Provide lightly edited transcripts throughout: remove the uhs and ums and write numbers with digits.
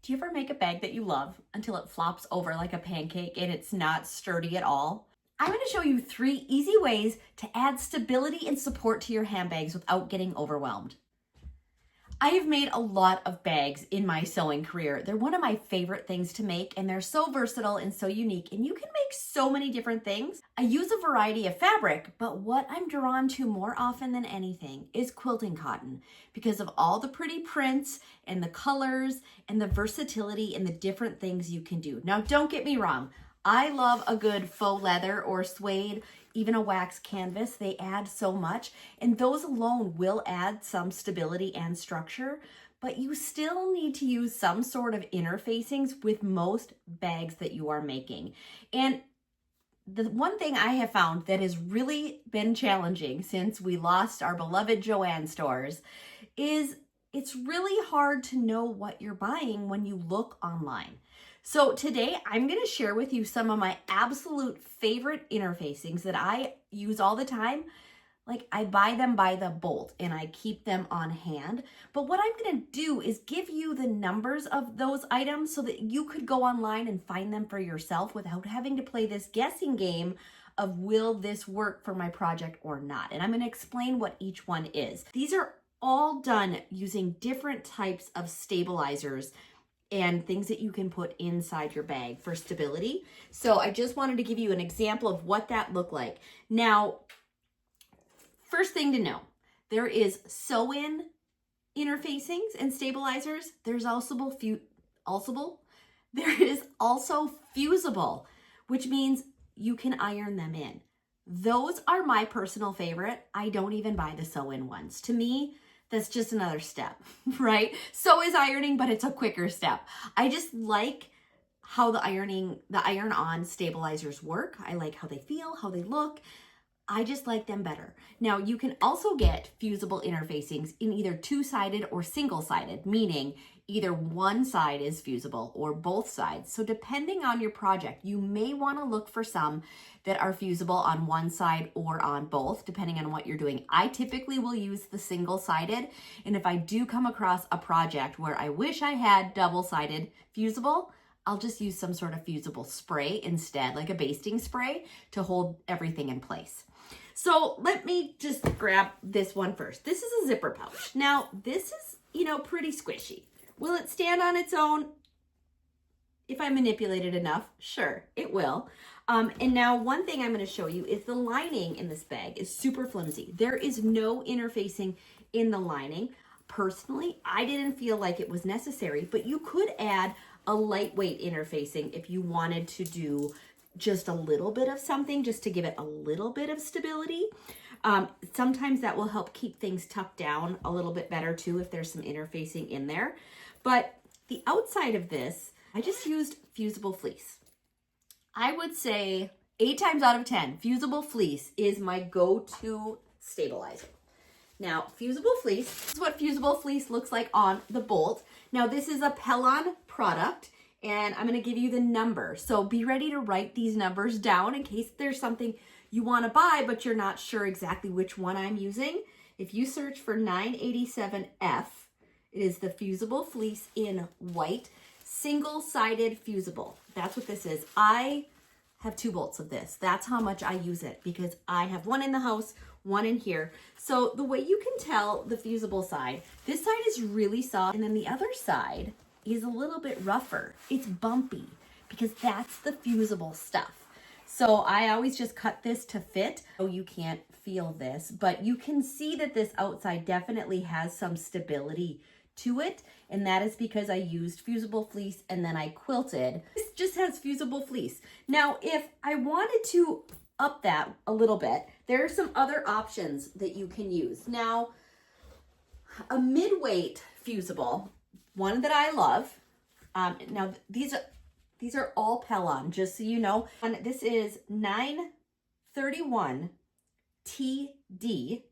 Do you ever make a bag that you love until it flops over like a pancake and it's not sturdy at all? I'm going to show you 3 easy ways to add stability and support to your handbags without getting overwhelmed. I have made a lot of bags in my sewing career. They're one of my favorite things to make, and they're so versatile and so unique, and you can make so many different things. I use a variety of fabric, but what I'm drawn to more often than anything is quilting cotton because of all the pretty prints and the colors and the versatility and the different things you can do. Now, don't get me wrong. I love a good faux leather or suede, even a wax canvas. They add so much, and those alone will add some stability and structure, but you still need to use some sort of interfacings with most bags that you are making. And the one thing I have found that has really been challenging since we lost our beloved JoAnn's stores is it's really hard to know what you're buying when you look online. So today I'm going to share with you some of my absolute favorite interfacings that I use all the time. Like, I buy them by the bolt and I keep them on hand. But what I'm going to do is give you the numbers of those items so that you could go online and find them for yourself without having to play this guessing game of will this work for my project or not. And I'm going to explain what each one is. These are all done using different types of stabilizers and things that you can put inside your bag for stability. So I just wanted to give you an example of what that looked like. Now, first thing to know, there is sew-in interfacings and stabilizers. There's also there is also fusible, which means you can iron them in. Those are my personal favorite. I don't even buy the sew-in ones. To me, that's just another step, right? So is ironing, but it's a quicker step. I just like how the iron-on stabilizers work. I like how they feel, how they look. I just like them better. Now, you can also get fusible interfacings in either 2-sided or single-sided, meaning either one side is fusible or both sides. So depending on your project, you may want to look for some that are fusible on one side or on both, depending on what you're doing. I typically will use the single-sided, and if I do come across a project where I wish I had double-sided fusible, I'll just use some sort of fusible spray instead, like a basting spray, to hold everything in place. So let me just grab this one first. This is a zipper pouch. Now, this is, pretty squishy. Will it stand on its own? If I manipulate it enough, sure, it will. And now one thing I'm going to show you is the lining in this bag is super flimsy. There is no interfacing in the lining. Personally, I didn't feel like it was necessary, but you could add a lightweight interfacing if you wanted to do just a little bit of something, just to give it a little bit of stability. Sometimes that will help keep things tucked down a little bit better too if there's some interfacing in there. But the outside of this, I just used Fusible Fleece. I would say 8 times out of 10, Fusible Fleece is my go-to stabilizer. Now, Fusible Fleece, this is what Fusible Fleece looks like on the bolt. Now, this is a Pellon product, and I'm going to give you the number. So be ready to write these numbers down in case there's something you want to buy, but you're not sure exactly which one I'm using. If you search for 987F, it is the Fusible Fleece in white, single-sided fusible. That's what this is. I have 2 bolts of this. That's how much I use it because I have one in the house, one in here. So the way you can tell the fusible side, this side is really soft, and then the other side is a little bit rougher. It's bumpy because that's the fusible stuff. So I always just cut this to fit. Oh, you can't feel this, but you can see that this outside definitely has some stability to it, and that is because I used Fusible Fleece and then I quilted. This just has Fusible Fleece. Now, if I wanted to up that a little bit, there are some other options that you can use. Now, a midweight fusible, one that I love. Now these are all Pellon, just so you know. And this is 931 TD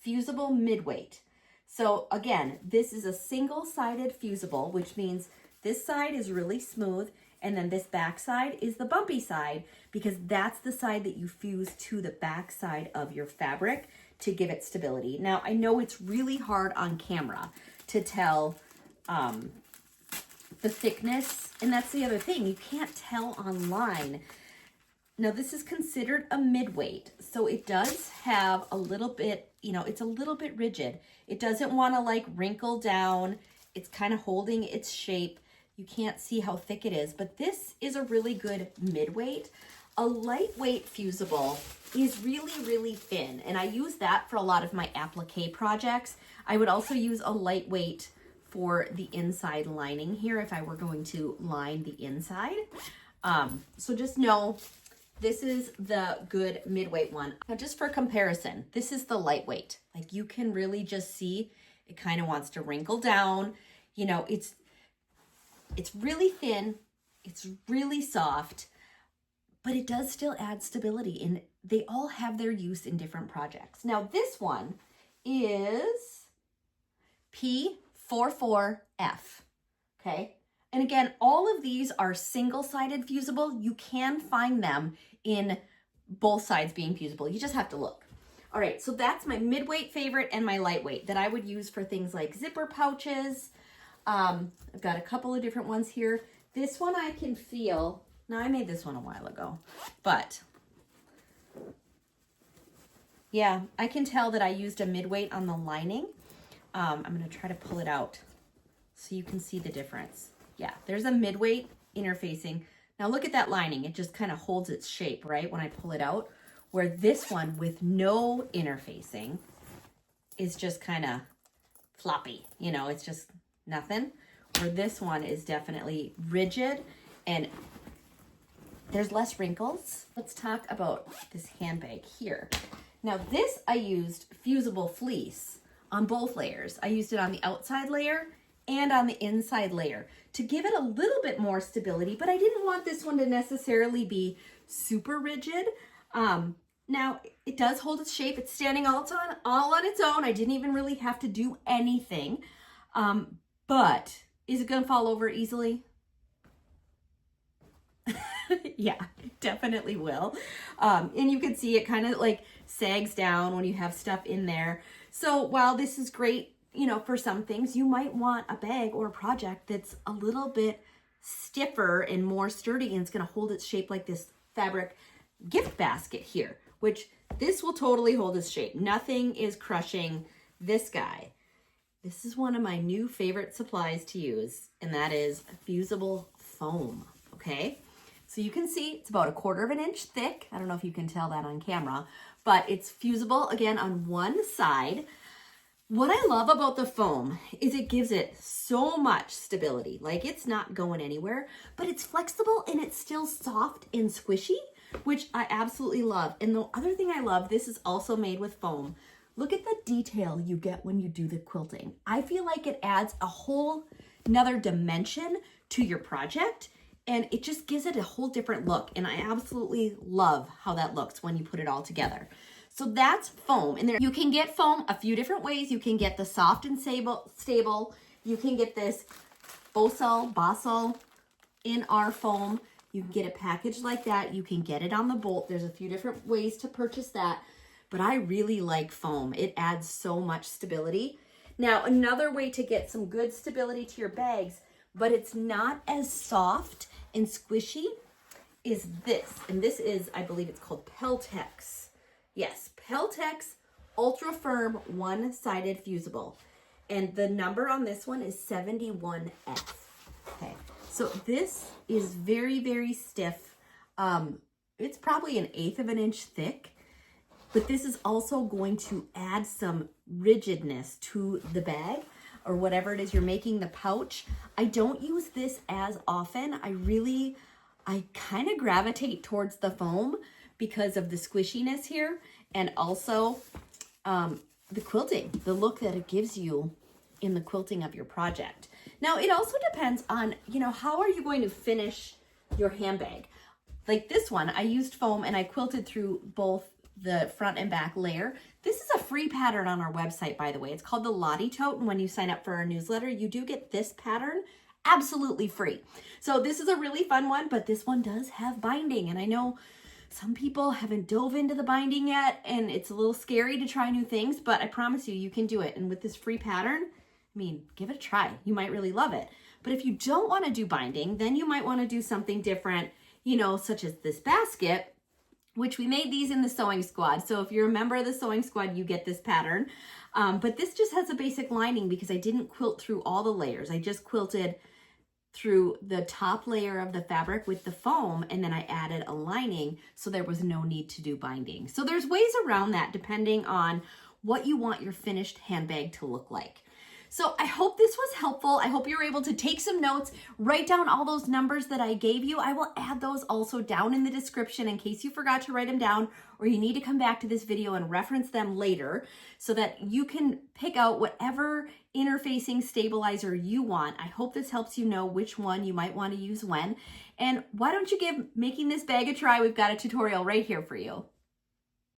Fusible Midweight. So again, this is a single-sided fusible, which means this side is really smooth, and then this back side is the bumpy side, because that's the side that you fuse to the back side of your fabric to give it stability. Now, I know it's really hard on camera to tell the thickness, and that's the other thing. You can't tell online. Now this is considered a midweight, so it does have a little bit, you know, it's a little bit rigid. It doesn't want to like wrinkle down. It's kind of holding its shape. You can't see how thick it is, but this is a really good midweight. A lightweight fusible is really, really thin, and I use that for a lot of my applique projects. I would also use a lightweight for the inside lining here if I were going to line the inside. So just know this is the good midweight one. Now just for comparison, this is the lightweight. Like you can really just see it kind of wants to wrinkle down. You know, it's really thin, it's really soft, but it does still add stability, and they all have their use in different projects. Now this one is P44F, okay? And again, all of these are single-sided fusible. You can find them in both sides being fusible. You just have to look. All right, so that's my midweight favorite and my lightweight that I would use for things like zipper pouches. I've got a couple of different ones here. This one I can feel. Now, I made this one a while ago, but yeah, I can tell that I used a midweight on the lining. I'm going to try to pull it out so you can see the difference. Yeah, there's a midweight interfacing. Now look at that lining. It just kind of holds its shape, right, when I pull it out, where this one with no interfacing is just kind of floppy. You know, it's just nothing. Where this one is definitely rigid and there's less wrinkles. Let's talk about this handbag here. Now this, I used Fusible Fleece on both layers. I used it on the outside layer and on the inside layer to give it a little bit more stability, but I didn't want this one to necessarily be super rigid. Now it does hold its shape. It's standing all on its own. I didn't even really have to do anything. But is it gonna fall over easily? Yeah, it definitely will. And you can see it kind of like sags down when you have stuff in there. So while this is great, you know, for some things, you might want a bag or a project that's a little bit stiffer and more sturdy, and it's going to hold its shape like this fabric gift basket here, which this will totally hold its shape. Nothing is crushing this guy. This is one of my new favorite supplies to use, and that is fusible foam, okay? So you can see it's about 1/4 inch thick. I don't know if you can tell that on camera, but it's fusible again on one side. What I love about the foam is it gives it so much stability. Like it's not going anywhere, but it's flexible and it's still soft and squishy, which I absolutely love. And the other thing I love, this is also made with foam. Look at the detail you get when you do the quilting. I feel like it adds a whole another dimension to your project, and it just gives it a whole different look. And I absolutely love how that looks when you put it all together. So that's foam. And there you can get foam a few different ways. You can get the soft and stable. You can get this Bossel in our foam. You can get it packaged like that. You can get it on the bolt. There's a few different ways to purchase that. But I really like foam. It adds so much stability. Now, another way to get some good stability to your bags, but it's not as soft and squishy, is this. And this is, I believe it's called Peltex. Yes, Peltex Ultra Firm One-Sided Fusible. And the number on this one is 71F. Okay, so this is very, very stiff. It's probably 1/8 inch thick. But this is also going to add some rigidness to the bag or whatever it is you're making the pouch. I don't use this as often. I kind of gravitate towards the foam because of the squishiness here, and also the quilting, the look that it gives you in the quilting of your project. Now, it also depends on, you know, how are you going to finish your handbag? Like this one, I used foam and I quilted through both the front and back layer. This is a free pattern on our website, by the way. It's called the Lottie Tote, and when you sign up for our newsletter, you do get this pattern absolutely free. So this is a really fun one, but this one does have binding, and I know some people haven't dove into the binding yet, and it's a little scary to try new things, but I promise you, you can do it. And with this free pattern, I mean, give it a try. You might really love it. But if you don't want to do binding, then you might want to do something different, you know, such as this basket, which we made these in the sewing squad. So if you're a member of the sewing squad, you get this pattern. But this just has a basic lining because I didn't quilt through all the layers. I just quilted through the top layer of the fabric with the foam, and then I added a lining, so there was no need to do binding. So there's ways around that depending on what you want your finished handbag to look like. So I hope this was helpful. I hope you were able to take some notes, write down all those numbers that I gave you. I will add those also down in the description in case you forgot to write them down or you need to come back to this video and reference them later so that you can pick out whatever interfacing stabilizer you want. I hope this helps you know which one you might want to use when. And why don't you give making this bag a try? We've got a tutorial right here for you.